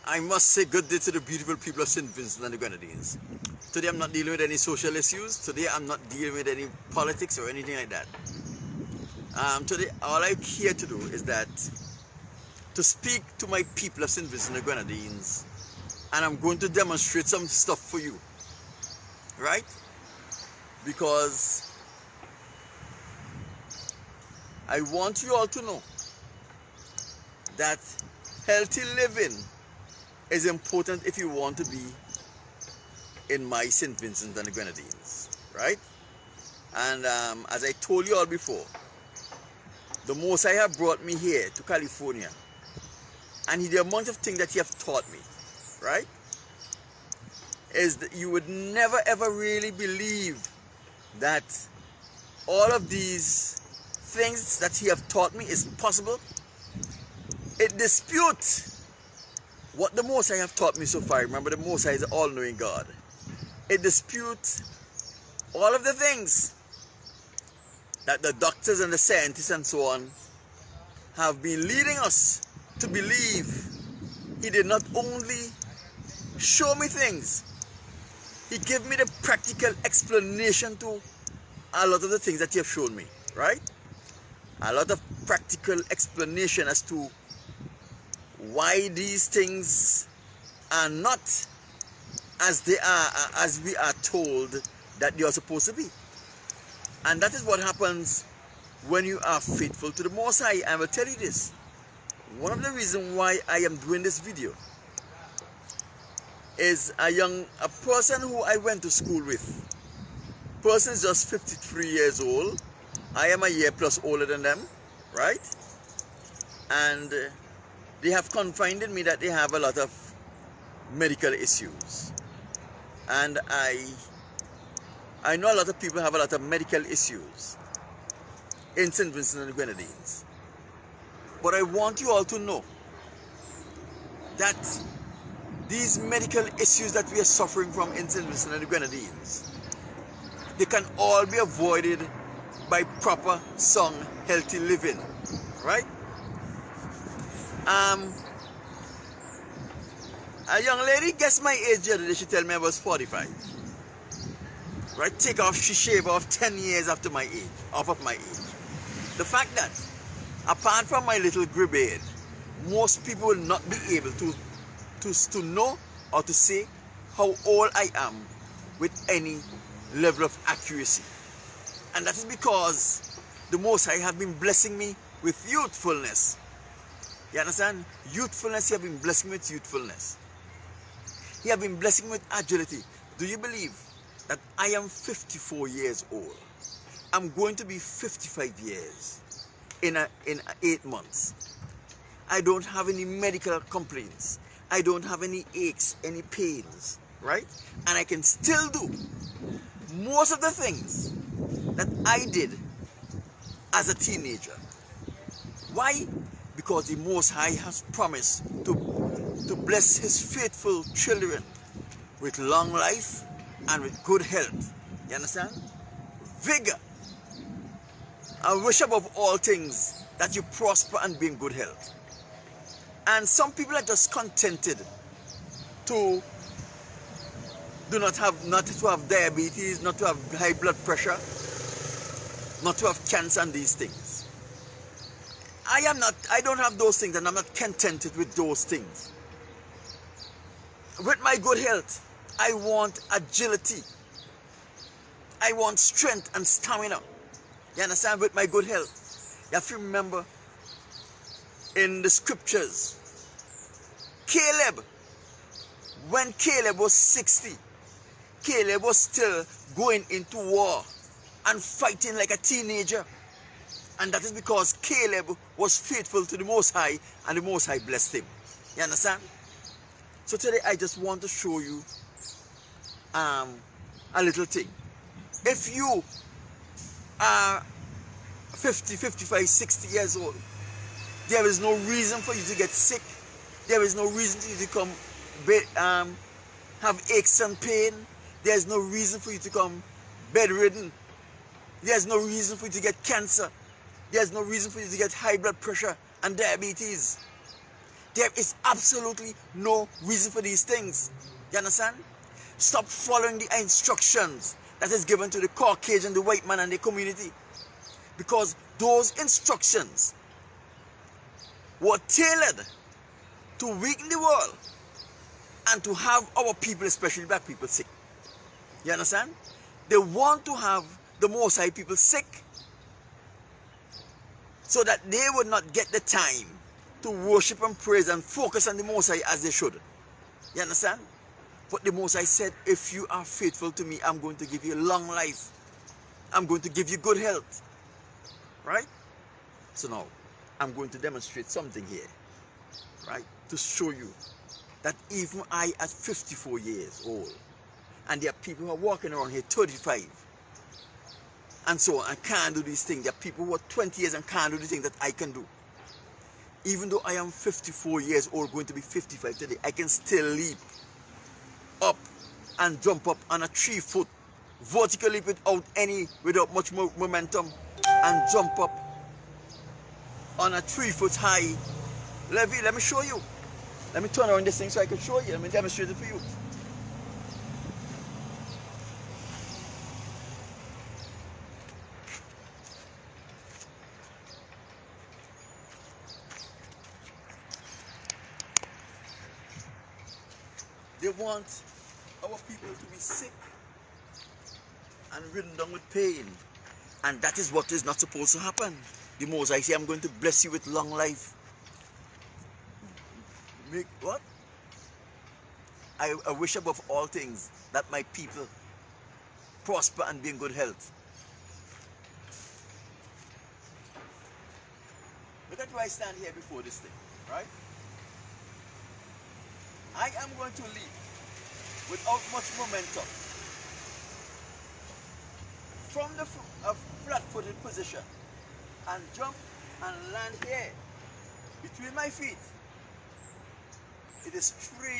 I must say good day to the beautiful people of St. Vincent and the Grenadines. Today I'm not dealing with any social issues. Today I'm not dealing with any politics or anything like that. Today all I'm here to do is that to speak to my people of St. Vincent and the Grenadines, and I'm going to demonstrate some stuff for you, right? Because I want you all to know that healthy living is important if you want to be in my St. Vincent and the Grenadines, right? And as I told you all before, the Most High have brought me here to California, and the amount of things that He have taught me, right, is that you would never ever really believe that all of these things that He have taught me is possible. It disputes what the Most High have taught me so far. Remember, the Most High is an all-knowing God. It disputes all of the things that the doctors and the scientists and so on have been leading us to believe. He did not only show me things, He gave me the practical explanation to a lot of the things that He have shown me, right? A lot of practical explanation as to why these things are not as they are, as we are told that they are supposed to be. And that is what happens when you are faithful to the Most High. I will tell you this. One of the reasons why I am doing this video is a person who I went to school with. Person is just 53 years old. I am a year plus older than them, right? And they have confided me that they have a lot of medical issues. And I know a lot of people have a lot of medical issues in St. Vincent and the Grenadines. But I want you all to know that these medical issues that we are suffering from in St. Vincent and the Grenadines, they can all be avoided by proper, sound, healthy living, right? A young lady guessed my age the other day. She told me I was 45. Right? She shaved off 10 years after my age, off of my age. The fact that, apart from my little gray beard, most people will not be able to know or to say how old I am with any level of accuracy. And that is because the Most High have been blessing me with youthfulness. You understand? Youthfulness, He have been blessing me with youthfulness. He have been blessing me with agility. Do you believe that I am 54 years old? I'm going to be 55 years in 8 months. I don't have any medical complaints. I don't have any aches, any pains, right? And I can still do most of the things that I did as a teenager. Why? Because the Most High has promised to bless His faithful children with long life and with good health. You understand? Vigor. I wish above all things that you prosper and be in good health. And some people are just contented to not to have diabetes, not to have high blood pressure, not to have cancer and these things. I don't have those things, and I'm not contented with those things. With my good health, I want agility. I want strength and stamina. You understand? With my good health. You have to remember in the scriptures, Caleb, when Caleb was 60, Caleb was still going into war and fighting like a teenager. And that is because Caleb was faithful to the Most High, and the Most High blessed him. You understand? So today I just want to show you a little thing. If you are 50, 55, 60 years old, there is no reason for you to get sick. There is no reason for you to come have aches and pain. There is no reason for you to come bedridden. There is no reason for you to get cancer. There's no reason for you to get high blood pressure and diabetes. There is absolutely no reason for these things. You understand? Stop following the instructions that is given to the Caucasian, the white man and the community. Because those instructions were tailored to weaken the world and to have our people, especially black people, sick. You understand? They want to have the Most High people sick so that they would not get the time to worship and praise and focus on the Most High as they should. You understand? But the Most High said, if you are faithful to me, I'm going to give you a long life. I'm going to give you good health. Right? So now, I'm going to demonstrate something here. Right? To show you that even I, at 54 years old, and there are people who are walking around here 35, and so on, and can't do these things. There are people who are 20 years and can't do the things that I can do. Even though I am 54 years old, going to be 55 today, I can still leap up and jump up on a 3-foot vertical leap without much momentum, and jump up on a 3-foot high levee. Let me show you. Let me turn around this thing so I can show you. Let me demonstrate it for you. They want our people to be sick and ridden down with pain. And that is what is not supposed to happen. The Most High say, I'm going to bless you with long life. Make what? I wish above all things that my people prosper and be in good health. Look at where I stand here before this thing, right? I am going to leap without much momentum from the flat-footed position and jump and land here between my feet. It is 3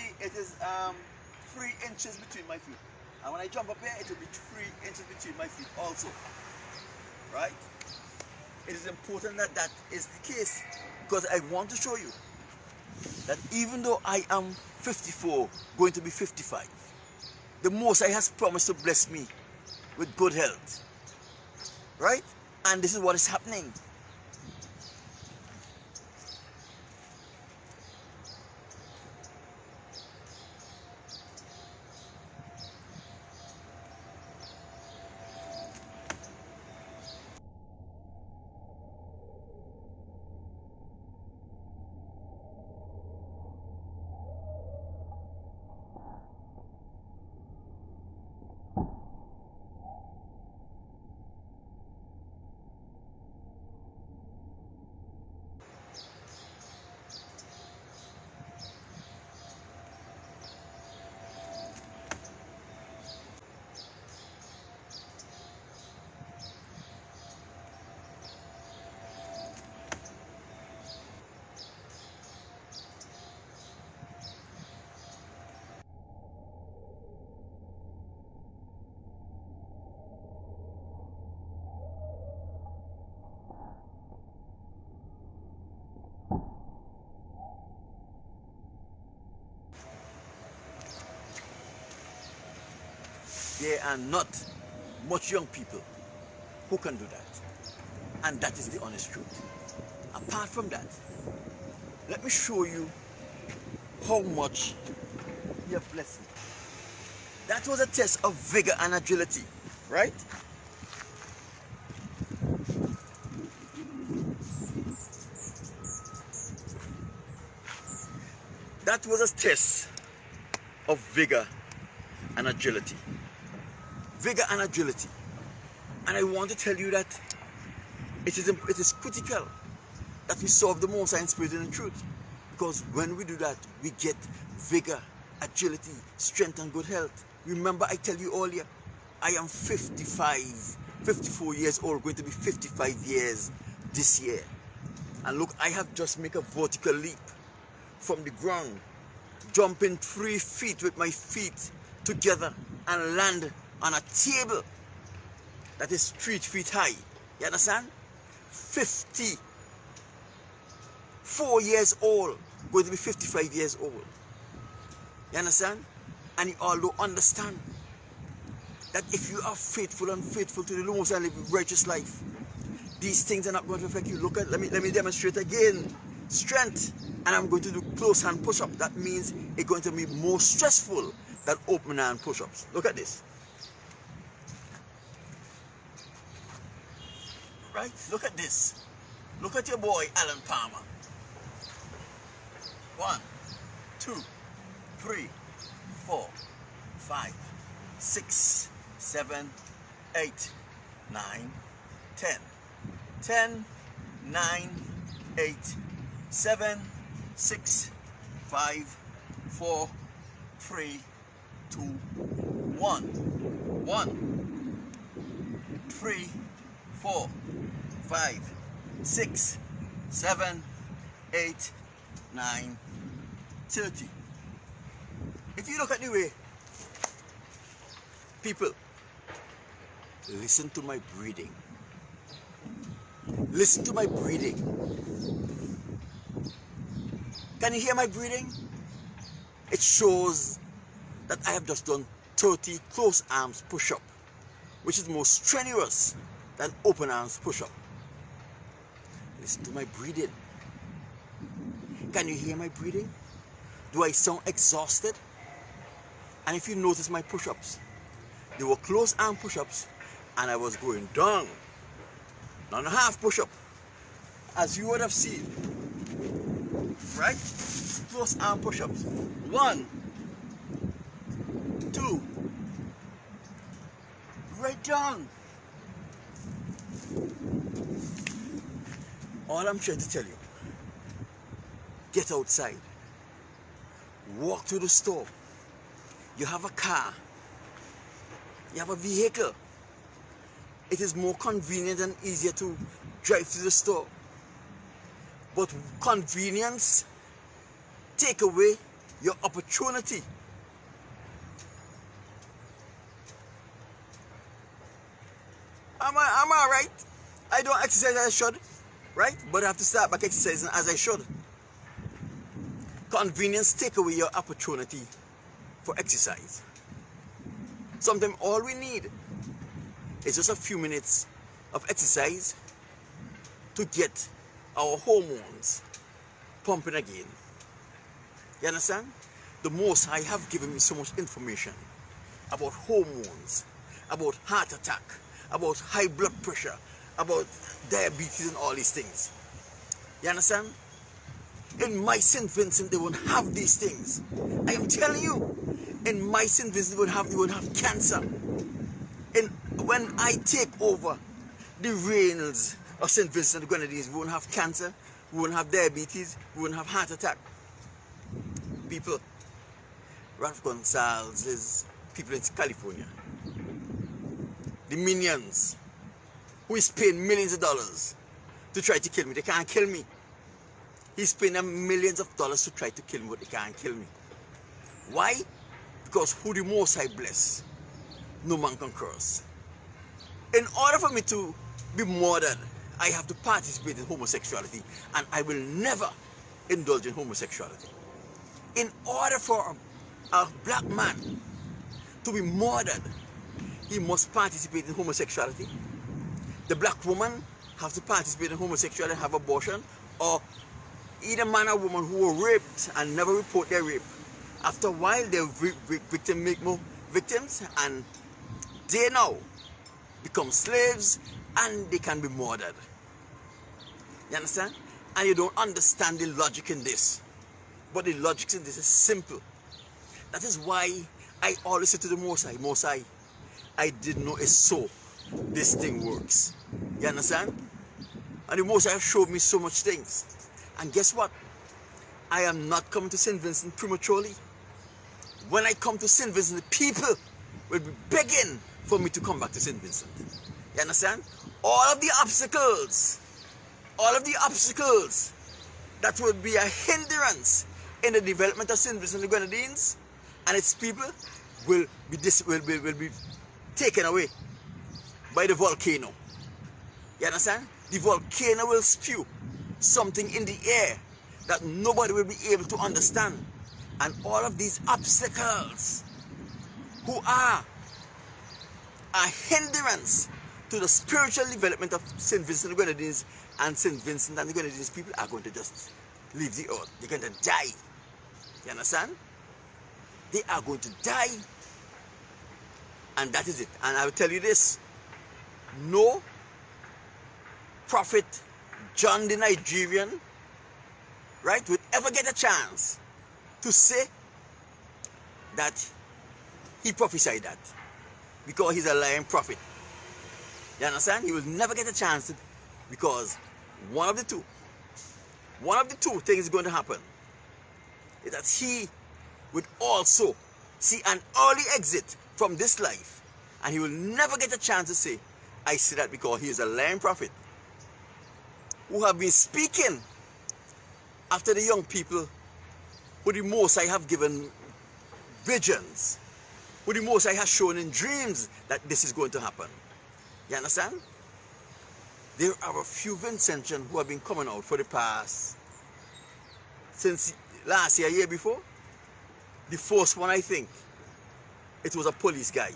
inches between my feet, and when I jump up here, it will be 3 inches between my feet also. Right? It is important that that is the case, because I want to show you that even though I am 54, going to be 55, the Most High has promised to bless me with good health. Right? And this is what is happening. There are not much young people who can do that. And that is the honest truth. Apart from that, let me show you how much He has blessed me. That was a test of vigor and agility, right? That was a test of vigor and agility. Vigor and agility. And I want to tell you that it is critical that we serve the Most High in spirit and in truth. Because when we do that, we get vigor, agility, strength and good health. Remember, I tell you earlier, I am 54 years old, going to be 55 years this year. And look, I have just made a vertical leap from the ground, jumping 3 feet with my feet together and land on a table that is 3 feet high. You understand? 54 years old, going to be 55 years old. You understand? And you all don't understand that if you are faithful and faithful to the Lord and live a righteous life, these things are not going to affect you. Look at, let me demonstrate again. Strength. And I'm going to do close hand push-up. That means it's going to be more stressful than open hand push-ups. Look at this. Right? Look at this. Look at your boy, Alan Palmer. 1, 2, 3, 4, 5, 6, 7, 8, 9, 10. 10, 9, 8, 7, 6, 5, 4, 3, 2, 1. 1, 3, 4, 5, 6, 7, 8, 9, 30. If you look at the way, people, listen to my breathing. Listen to my breathing. Can you hear my breathing? It shows that I have just done 30 close arms push-up, which is more strenuous than open arms push-up. Listen to my breathing. Can you hear my breathing? Do I sound exhausted? And if you notice my push-ups, they were close arm push-ups and I was going down. Not a half push-up, as you would have seen. Right? Close arm push-ups. 1, 2, right down. All I'm trying to tell you, get outside, walk to the store. You have a car, you have a vehicle. It is more convenient and easier to drive to the store. But convenience take away your opportunity. Am I right? I don't exercise as I should, right? But I have to start back exercising as I should. Convenience take away your opportunity for exercise. Sometimes all we need is just a few minutes of exercise to get our hormones pumping again. You understand? The Most High have given me so much information about hormones, about heart attack, about high blood pressure, about diabetes and all these things. You understand? In my St. Vincent, they won't have these things. I am telling you, in my St. Vincent, they won't have cancer. When I take over the reins of St. Vincent and the Grenadines, we won't have cancer, we won't have diabetes, we won't have heart attack. People, Ralph Gonsalves is people in California. The minions, who is paying millions of dollars to try to kill me. They can't kill me. He's paying them millions of dollars to try to kill me, but they can't kill me. Why? Because who the Most High bless, no man can curse. In order for me to be murdered, I have to participate in homosexuality, and I will never indulge in homosexuality. In order for a black man to be murdered, he must participate in homosexuality. The black woman has to participate in homosexuality and have abortion, or either man or woman who were raped and never report their rape. After a while, their victim make more victims, and they now become slaves and they can be murdered. You understand? And you don't understand the logic in this. But the logic in this is simple. That is why I always say to the Most High, I didn't know it's so this thing works. You understand? And the Most High showed me so much things. And guess what? I am not coming to St. Vincent prematurely. When I come to St. Vincent, the people will be begging for me to come back to St. Vincent. You understand? All of the obstacles that would be a hindrance in the development of St. Vincent and the Grenadines and its people will be taken away by the volcano. You understand? The volcano will spew something in the air that nobody will be able to understand. And all of these obstacles who are a hindrance to the spiritual development of St. Vincent and the Grenadines, and St. Vincent and the Grenadines people are going to just leave the earth. They're going to die. You understand? They are going to die. And that is it. And I will tell you this. No prophet John the Nigerian, right, would ever get a chance to say that he prophesied that, because he's a lying prophet. You understand? He will never get a chance to, because one of the two things is going to happen is that he would also see an early exit from this life, and he will never get a chance to say, I say that, because he is a lying prophet who have been speaking after the young people who the Most High have given visions, who the Most High has shown in dreams that this is going to happen. You understand? There are a few Vincentians who have been coming out for the past, since last year before. The first one, I think, it was a police guy.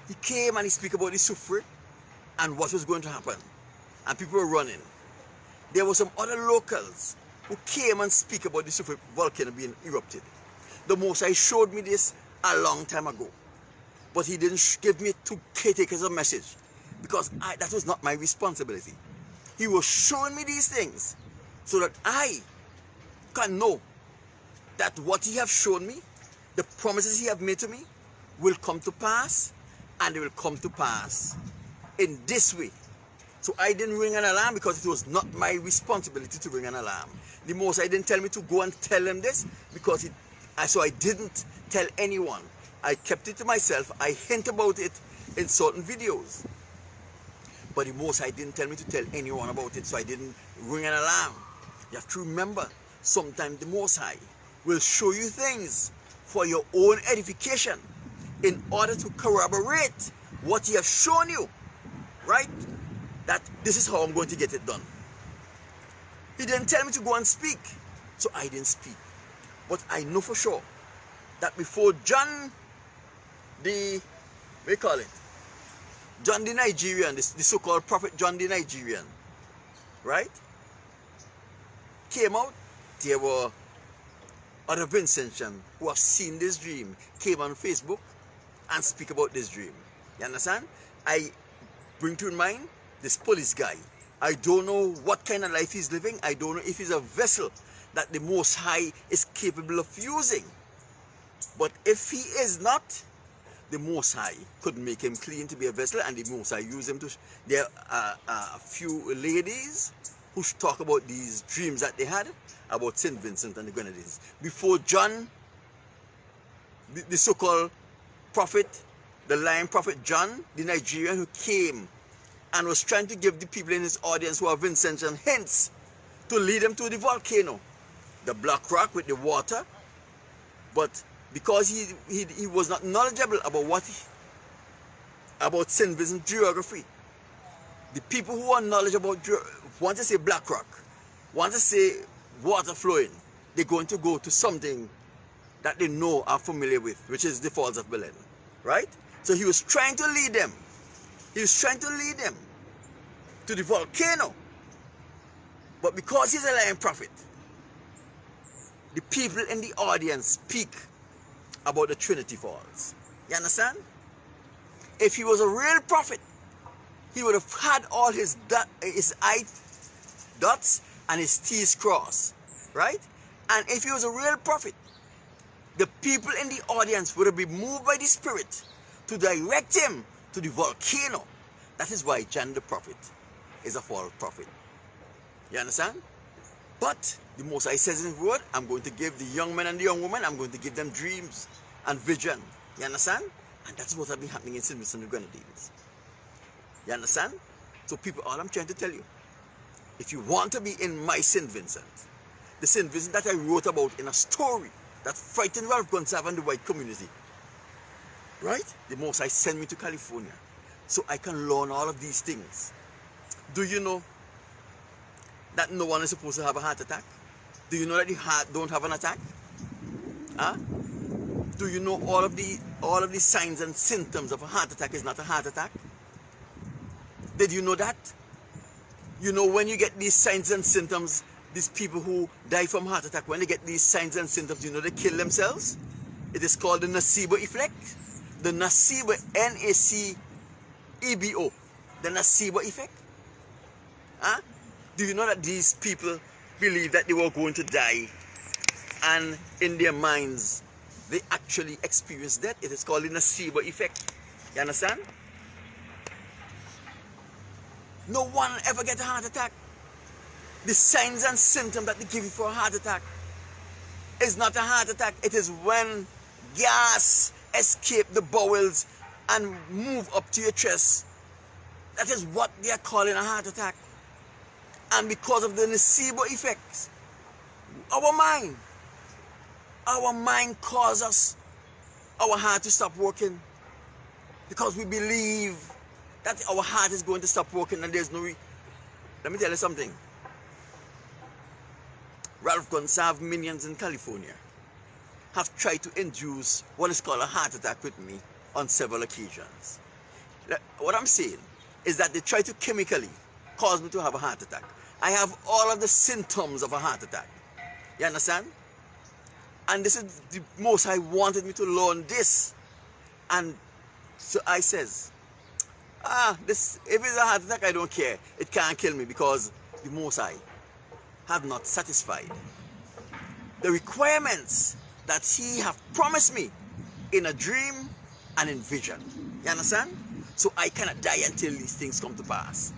He came and he spoke about the Sufre and what was going to happen. And people were running. There were some other locals who came and speak about the Sufre volcano being erupted. The Most High showed me this a long time ago. But he didn't give me to take as a message, because that was not my responsibility. He was showing me these things so that I can know that what he has shown me, the promises he has made to me, will come to pass, and they will come to pass in this way. So I didn't ring an alarm, because it was not my responsibility to ring an alarm. The Most High didn't tell me to go and tell them this, because so I didn't tell anyone. I kept it to myself. I hint about it in certain videos. But the Most High didn't tell me to tell anyone about it, so I didn't ring an alarm. You have to remember, sometimes the Most High will show you things for your own edification in order to corroborate what he has shown you, right? That this is how I'm going to get it done. He didn't tell me to go and speak, so I didn't speak. But I know for sure that before John the, we call it, John the Nigerian, the so-called prophet John the Nigerian, right, came out, there were other Vincentians who have seen this dream, came on Facebook and speak about this dream. You understand? I bring to mind this police guy. I don't know what kind of life he's living. I don't know if he's a vessel that the Most High is capable of using. But if he is not, the Most High could make him clean to be a vessel, and the Most High use him to. There are a few ladies who talk about these dreams that they had about St. Vincent and the Grenadines. Before John, the so-called prophet, the lying prophet John, the Nigerian, who came and was trying to give the people in his audience who are Vincentian hints to lead them to the volcano, the black rock with the water. But because he was not knowledgeable about about St. Vincent geography, the people who are knowledgeable about want to say black rock, want to say water flowing, they're going to go to something that they know, are familiar with, which is the Falls of Belen, right? So he was trying to lead them. He was trying to lead them to the volcano. But because he's a lying prophet, the people in the audience speak about the Trinity Falls. You understand? If he was a real prophet, he would have had all his I dots and his T's crossed, right? And if he was a real prophet, the people in the audience would have been moved by the Spirit to direct him to the volcano. That is why John the prophet is a false prophet. You understand? But the Most High says in his word, I'm going to give the young men and the young women, I'm going to give them dreams and vision. You understand? And that's what has been happening in St. Vincent and the Grenadines. You understand? So people, all I'm trying to tell you, if you want to be in my St. Vincent, the St. Vincent that I wrote about in a story that frightened Ralph Gonsalves and the white community, right? The Most High sent me to California so I can learn all of these things. Do you know that no one is supposed to have a heart attack? Do you know that the heart don't have an attack? Huh? Do you know all of the signs and symptoms of a heart attack is not a heart attack? Did you know that? You know, when you get these signs and symptoms, these people who die from heart attack, when they get these signs and symptoms, you know they kill themselves? It is called the nocebo effect. The nocebo, N-A-C-E-B-O. The nocebo effect. Huh? Do you know that these people believe that they were going to die, and in their minds they actually experienced death? It is called the nocebo effect. You understand? No one ever get a heart attack. The signs and symptoms that they give you for a heart attack is not a heart attack. It is when gas escape the bowels and move up to your chest. That is what they are calling a heart attack. And because of the nocebo effects, our mind causes our heart to stop working, because we believe that our heart is going to stop working and there's no Let me tell you something. Ralph Gonsalves minions in California have tried to induce what is called a heart attack with me on several occasions. What I'm saying is that they try to chemically cause me to have a heart attack. I have all of the symptoms of a heart attack. You understand? And this is the most I wanted me to learn this. And so I says, if it's a heart attack, I don't care. It can't kill me, because the Most High have not satisfied the requirements that He have promised me in a dream and in vision. You understand? So I cannot die until these things come to pass.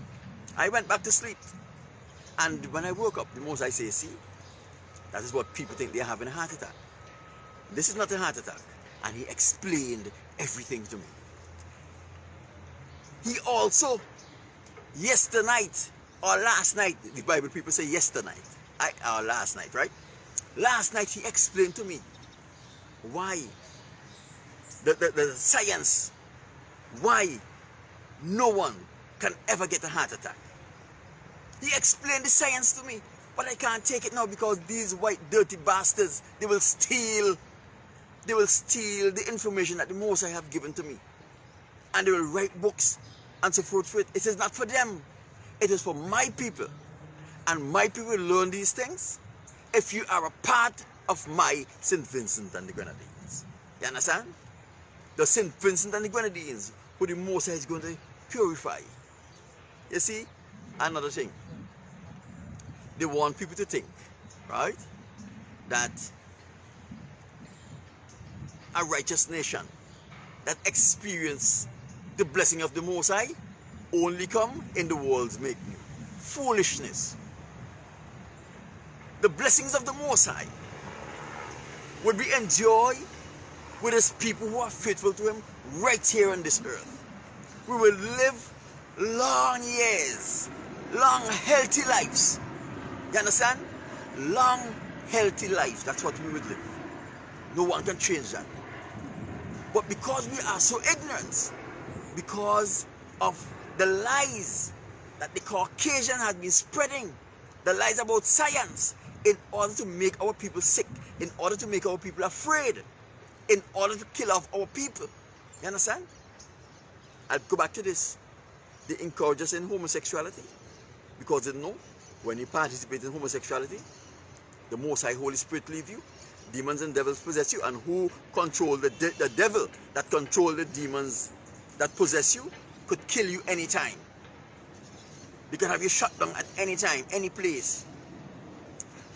I went back to sleep, and when I woke up, the Most High says, see, that is what people think they are having a heart attack. This is not a heart attack. And He explained everything to me. He also, yesterday night, or last night, the Bible people say yesterday night, or last night, right? Last night He explained to me why, the science, why no one can ever get a heart attack. He explained the science to me, but I can't take it now, because these white dirty bastards, they will steal the information that the Most High have given to me. And they will write books and so forth for it. It is not for them. It is for my people. And my people will learn these things if you are a part of my St. Vincent and the Grenadines. You understand? The St. Vincent and the Grenadines, who the Most High is going to purify. You see? Another thing. They want people to think, right, that a righteous nation that experience the blessing of the Most High only come in the world's making. Foolishness. The blessings of the Most High would be enjoyed with His people who are faithful to Him right here on this earth. We will live long years, long healthy lives. You understand? Long healthy lives. That's what we would live. No one can change that. But because we are so ignorant, because of the lies that the Caucasian has been spreading, the lies about science, in order to make our people sick, in order to make our people afraid, in order to kill off our people. You understand? I'll go back to this. They encourage us in homosexuality, because they know when you participate in homosexuality, the Most High Holy Spirit leave you, demons and devils possess you, and who control the devil that control the demons that possess you could kill you anytime. They can have you shut down at any time, any place.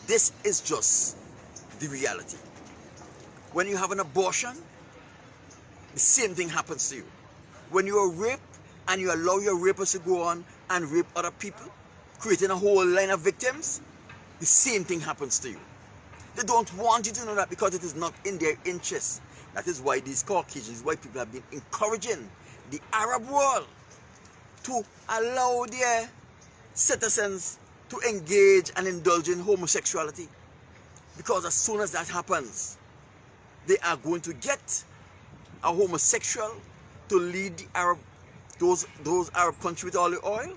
This is just the reality. When you have an abortion, the same thing happens to you. When you are raped and you allow your rapers to go on and rape other people, creating a whole line of victims, the same thing happens to you. They don't want you to know that, because it is not in their interest. That is why these Caucasians, white people, have been encouraging the Arab world to allow their citizens to engage and indulge in homosexuality. Because as soon as that happens, they are going to get a homosexual to lead the Arab, those Arab countries with all the oil.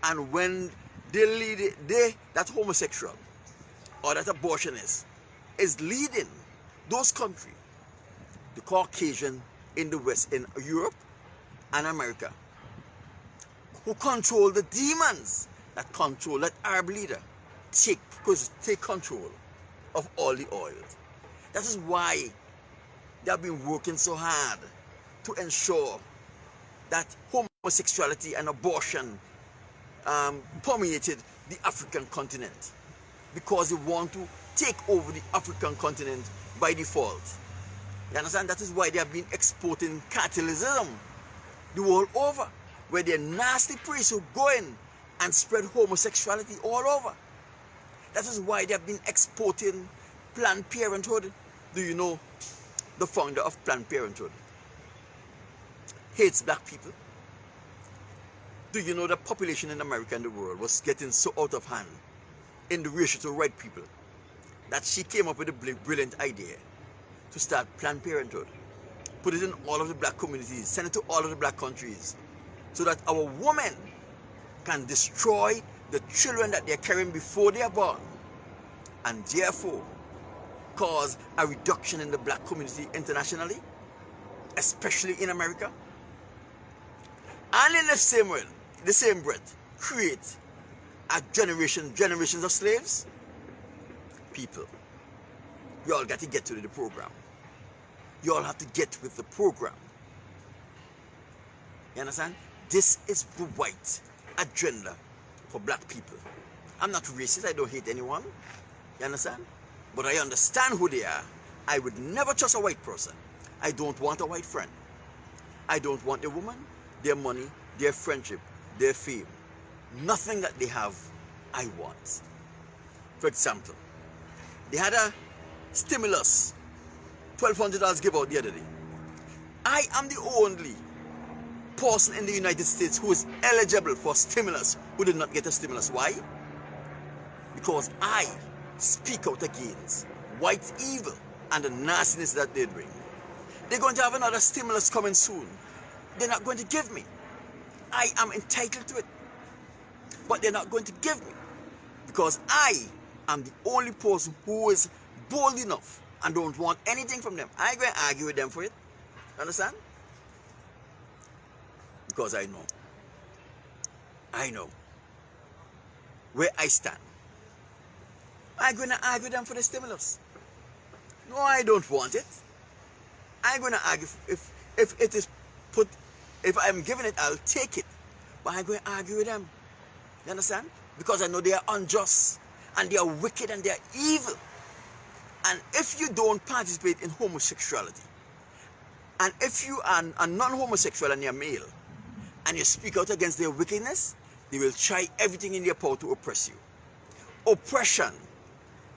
And when that homosexual or that abortionist is leading those countries, the Caucasian in the West, in Europe and America, who control the demons that control that Arab leader, take control of all the oil. That is why they have been working so hard to ensure that homosexuality and abortion permeated the African continent, because they want to take over the African continent by default. You understand? That is why they have been exporting Catholicism the world over, where they're nasty priests who go in and spread homosexuality all over. That is why they have been exporting Planned Parenthood. Do you know the founder of Planned Parenthood hates black people? Do you know the population in America and the world was getting so out of hand in the ratio to white people that she came up with a brilliant idea to start Planned Parenthood, put it in all of the black communities, send it to all of the black countries, so that our women can destroy the children that they're carrying before they are born, and therefore cause a reduction in the black community internationally, especially in America. And in the same way, the same breath, create a generations of slaves. People, you all got to get to the program. You all have to get with the program. You understand? This is the white agenda for black people. I'm not racist, I don't hate anyone. You understand? But I understand who they are. I would never trust a white person. I don't want a white friend. I don't want a woman, their money, their friendship, their fame. Nothing that they have, I want. For example, they had a stimulus, $1,200 give out the other day. I am the only person in the United States who is eligible for stimulus who did not get a stimulus. Why? Because I speak out against white evil and the nastiness that they bring. They're going to have another stimulus coming soon. They're not going to give me. I am entitled to it. But they're not going to give me, because I am the only person who is bold enough and don't want anything from them. I ain't going to argue with them for it. Understand? Because I know where I stand. I'm going to argue with them for the stimulus. No, I don't want it. I'm going to argue if it is put, if I'm given it, I'll take it. But I'm going to argue with them. You understand? Because I know they are unjust and they are wicked and they are evil. And if you don't participate in homosexuality, and if you are a non-homosexual and you're male, and you speak out against their wickedness, they will try everything in their power to oppress you. Oppression,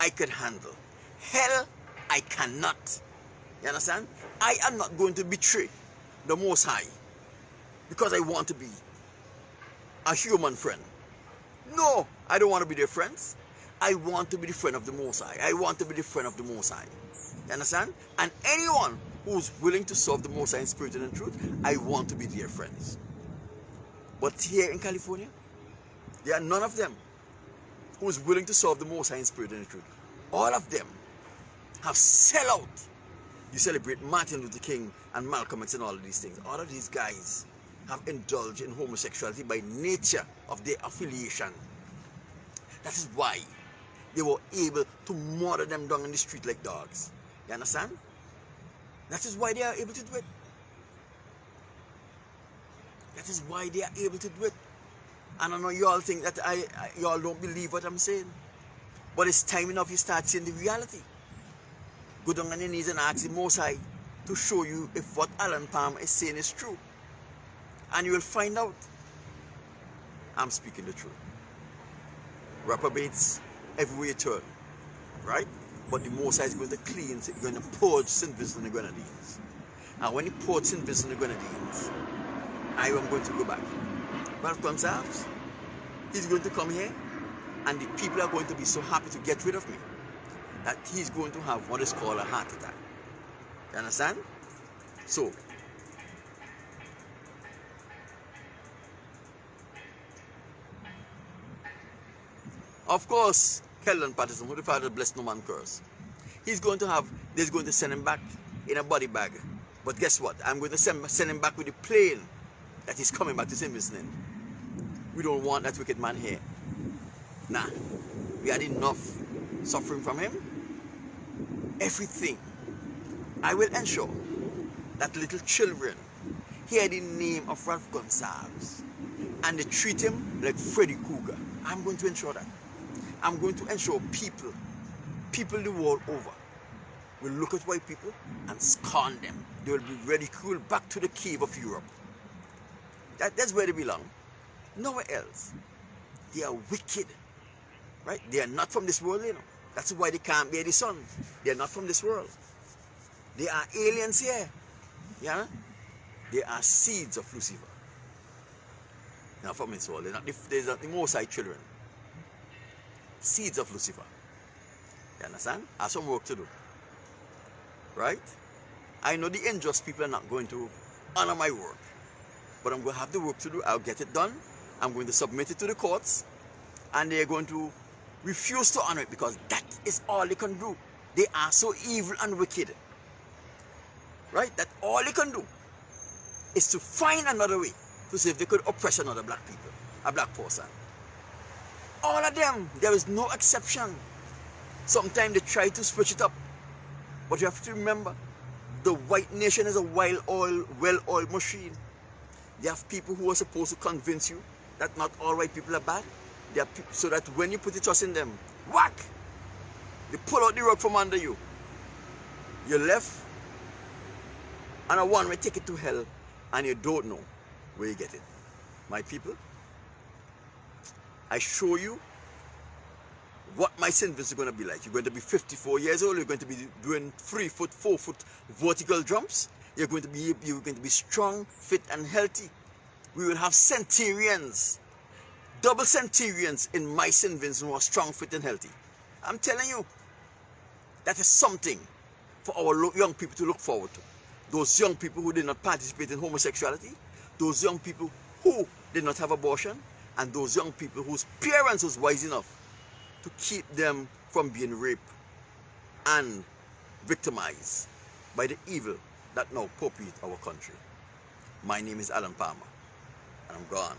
I could handle. Hell, I cannot. You understand? I am not going to betray the Most High because I want to be a human friend. No, I don't want to be their friends. I want to be the friend of the Most High. I want to be the friend of the Most High. You understand? And anyone who's willing to serve the Most High in spirit and in truth, I want to be their friends. But here in California, there are none of them who is willing to serve the Most High in spirit and in truth. All of them have sell out. You celebrate Martin Luther King and Malcolm X and all of these things. All of these guys have indulged in homosexuality by nature of their affiliation. That is why they were able to murder them down in the street like dogs. You understand? That is why they are able to do it. That is why they are able to do it. And I know you all think that you all don't believe what I'm saying. But it's time enough you start seeing the reality. Go down on your knees and ask the Most High to show you if what Alan Palm is saying is true. And you will find out I'm speaking the truth. Reprobates everywhere you turn. Right? But the Most High is going to clean, going to purge sin-business in the Grenadines. And when he purges sin-business in the Grenadines, I am going to go back. But themselves, he's going to come here, and the people are going to be so happy to get rid of me that he's going to have what is called a heart attack. You understand? So, Of course, Kelvin Patterson, who the Father bless no man curse. They're going to send him back in a body bag. But guess what? I'm going to send him back with the plane that he's coming back to St. Vincent. We don't want that wicked man here. Nah. We had enough suffering from him. Everything. I will ensure that little children hear the name of Ralph Gonsalves and they treat him like Freddy Krueger. I'm going to ensure that. I'm going to ensure people the world over will look at white people and scorn them. They will be ridiculed back to the cave of Europe. That's where they belong. Nowhere else. They are wicked. Right? They are not from this world, you know. That's why they can't bear the sun. They are not from this world. They are aliens here. Yeah? They are seeds of Lucifer. They're not from this world. They're not the Most High children. Seeds of Lucifer. You understand? I have some work to do. Right? I know the unjust people are not going to honor my work. But I'm going to have the work to do. I'll get it done. I'm going to submit it to the courts. And they're going to refuse to honor it because that is all they can do. They are so evil and wicked. Right? That all they can do is to find another way to see if they could oppress another black people, a black person. All of them, there is no exception. Sometimes they try to switch it up. But you have to remember, the white nation is a well-oiled machine. They have people who are supposed to convince you that not all white people are bad. They are so that when you put the trust in them, whack! They pull out the rug from under you. You're left, and a one way take it to hell, and you don't know where you get it. My people, I show you what my sentence is going to be like. You're going to be 54 years old. You're going to be doing 3 foot, 4 foot vertical jumps. You're going to be strong, fit, and healthy. We will have centurions, double centurions in my St. Vincent who are strong, fit, and healthy. I'm telling you, that is something for our young people to look forward to. Those young people who did not participate in homosexuality, those young people who did not have abortion, and those young people whose parents was wise enough to keep them from being raped and victimized by the evil that now perpetuates our country. My name is Alan Palmer, and I'm gone.